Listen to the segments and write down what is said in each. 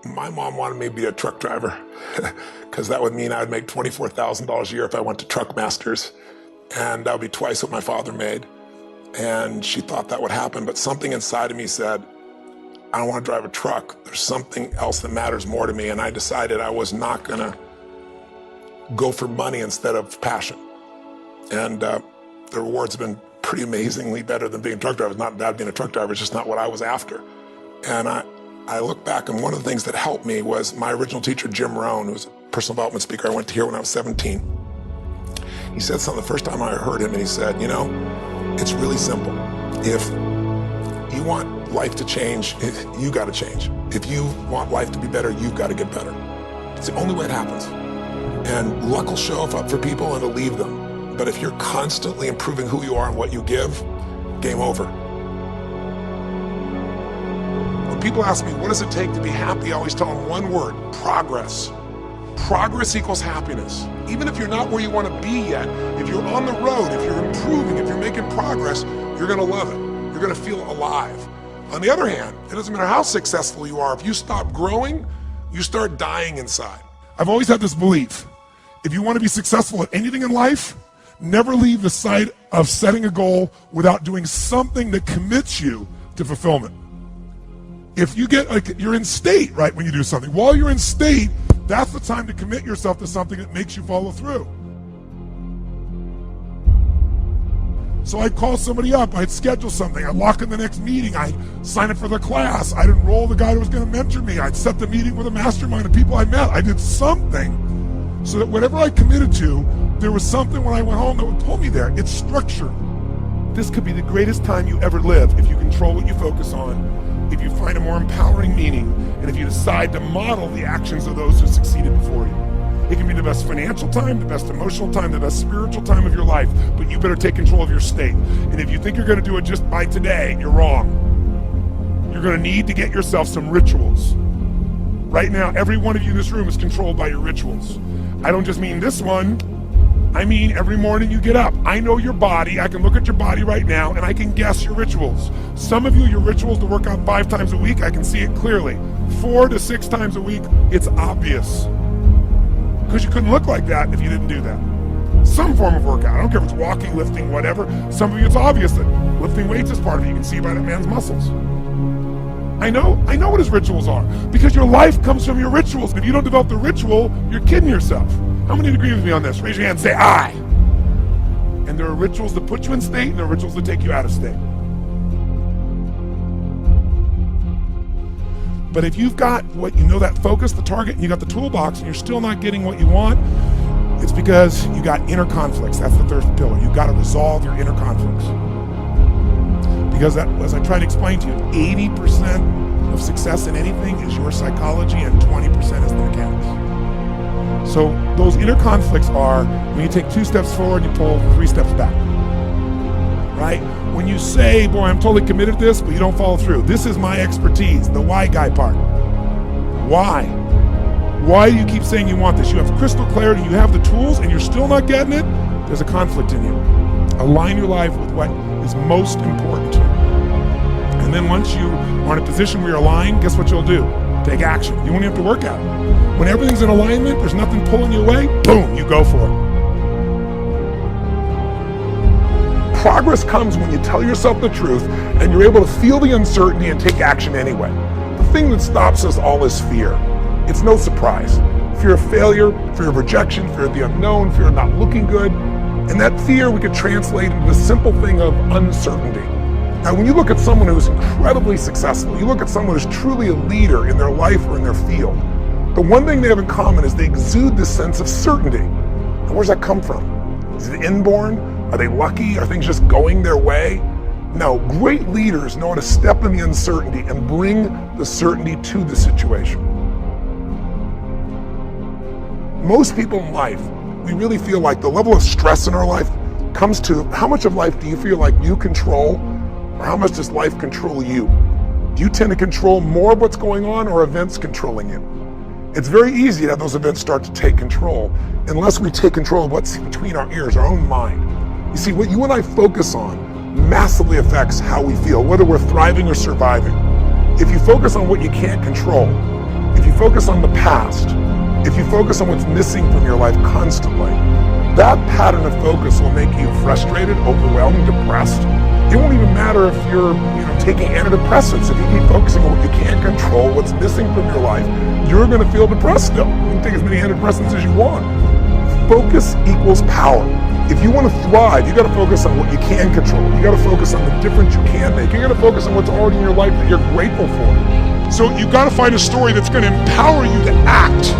My mom wanted me to be a truck driver because that would mean I'd make $24,000 a year if I went to Truck Masters, and that would be twice what my father made. And she thought that would happen, but something inside of me said, I don't want to drive a truck. There's something else that matters more to me, and I decided I was not gonna go for money instead of passion. And the rewards have been pretty amazingly better than being a truck driver. It's not bad being a truck driver, it's just not what I was after. And I look back, and one of the things that helped me was my original teacher, Jim Rohn, who was a personal development speaker I went to hear when I was 17. He said something the first time I heard him, and he said, you know, it's really simple. If you want life to change, you gotta change. If you want life to be better, you've gotta get better. It's the only way it happens. And luck will show up for people and it'll leave them. But if you're constantly improving who you are and what you give, game over. When people ask me, what does it take to be happy? I always tell them one word: progress. Progress equals happiness. Even if you're not where you want to be yet, if you're on the road, if you're improving, if you're making progress, you're gonna love it. You're gonna feel alive. On the other hand, it doesn't matter how successful you are, if you stop growing, you start dying inside. I've always had this belief: if you want to be successful at anything in life, never leave the sight of setting a goal without doing something that commits you to fulfillment. If you get, like, you're in state, right, when you do something. While you're in state, that's the time to commit yourself to something that makes you follow through. So I'd call somebody up, I'd schedule something, I'd lock in the next meeting, I'd sign up for the class, I'd enroll the guy who was gonna mentor me, I'd set the meeting with a mastermind of people I met. I did something so that whatever I committed to, there was something when I went home that would pull me there. It's structure. This could be the greatest time you ever live if you control what you focus on, if you find a more empowering meaning, and if you decide to model the actions of those who succeeded before you. It can be the best financial time, the best emotional time, the best spiritual time of your life, but you better take control of your state. And if you think you're gonna do it just by today, you're wrong. You're gonna need to get yourself some rituals. Right now, every one of you in this room is controlled by your rituals. I don't just mean this one, I mean every morning you get up. I know your body, I can look at your body right now, and I can guess your rituals. Some of you, your rituals to work out 5 times a week, I can see it clearly. 4 to 6 times a week, it's obvious. Because you couldn't look like that if you didn't do that. Some form of workout, I don't care if it's walking, lifting, whatever. Some of you, it's obvious that lifting weights is part of it. You can see by that man's muscles. I know what his rituals are, because your life comes from your rituals. And if you don't develop the ritual, you're kidding yourself. How many agree with me on this? Raise your hand and say, I. And there are rituals that put you in state, and there are rituals that take you out of state. But if you've got what you know, that focus, the target, and you got the toolbox, and you're still not getting what you want, it's because you got inner conflicts. That's the third pillar. You've got to resolve your inner conflicts. Because that, as I tried to explain to you, 80% of success in anything is your psychology, and 20% is the mechanics. So those inner conflicts are when you take 2 steps forward, you pull 3 steps back. Right? When you say, boy, I'm totally committed to this, but you don't follow through. This is my expertise, the why guy part. Why? Why do you keep saying you want this? You have crystal clarity, you have the tools, and you're still not getting it? There's a conflict in you. Align your life with what is most important to you. And then once you are in a position where you're aligned, guess what you'll do? Take action. You won't have to work at it. When everything's in alignment, there's nothing pulling you away, boom, you go for it. Progress comes when you tell yourself the truth and you're able to feel the uncertainty and take action anyway. The thing that stops us all is fear. It's no surprise. Fear of failure, fear of rejection, fear of the unknown, fear of not looking good. And that fear we could translate into the simple thing of uncertainty. Now, when you look at someone who's incredibly successful, you look at someone who's truly a leader in their life or in their field, the one thing they have in common is they exude this sense of certainty. Now, where's that come from? Is it inborn? Are they lucky? Are things just going their way? No, great leaders know how to step in the uncertainty and bring the certainty to the situation. Most people in life, we really feel like the level of stress in our life comes to how much of life do you feel like you control, or how much does life control you? Do you tend to control more of what's going on, or events controlling you? It's very easy to have those events start to take control unless we take control of what's between our ears, our own mind. You see, what you and I focus on massively affects how we feel, whether we're thriving or surviving. If you focus on what you can't control, if you focus on the past, if you focus on what's missing from your life constantly, that pattern of focus will make you frustrated, overwhelmed, depressed. It won't even matter if you're taking antidepressants. If you keep focusing on what you can't control, what's missing from your life, you're going to feel depressed still. You can take as many antidepressants as you want. Focus equals power. If you want to thrive, you got to focus on what you can control. You got to focus on the difference you can make. You got to focus on what's already in your life that you're grateful for. So you got to find a story that's going to empower you to act.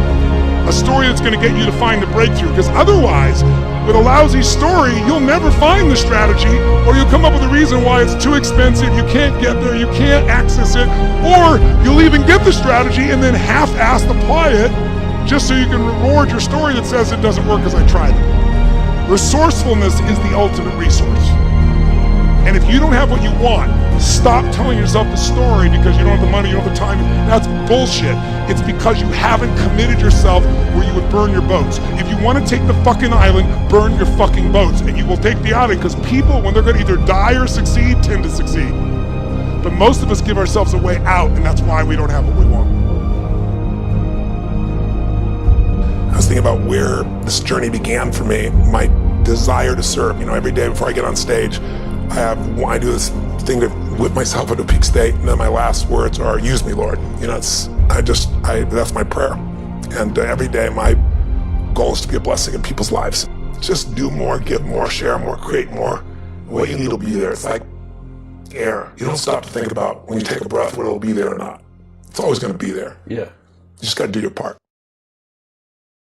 A story that's going to get you to find the breakthrough. Because otherwise, with a lousy story, you'll never find the strategy, or you'll come up with a reason why it's too expensive, you can't get there, you can't access it, or you'll even get the strategy and then half-assed apply it just so you can reward your story that says it doesn't work because I tried it. Resourcefulness is the ultimate resource. And if you don't have what you want, stop telling yourself the story because you don't have the money, you don't have the time. That's bullshit. It's because you haven't committed yourself where you would burn your boats. If you want to take the fucking island, burn your fucking boats, and you will take the island, because people, when they're going to either die or succeed, tend to succeed. But most of us give ourselves a way out, and that's why we don't have what we want. I was thinking about where this journey began for me, my desire to serve. Every day before I get on stage, I do this thing to whip myself into a peak state, and then my last words are, "Use me, Lord." That's my prayer. And every day my goal is to be a blessing in people's lives. Just do more, give more, share more, create more. What you need will be there. It's like air. You don't stop to think about when you take a breath whether it'll be there or not. It's always going to be there. Yeah. You just got to do your part.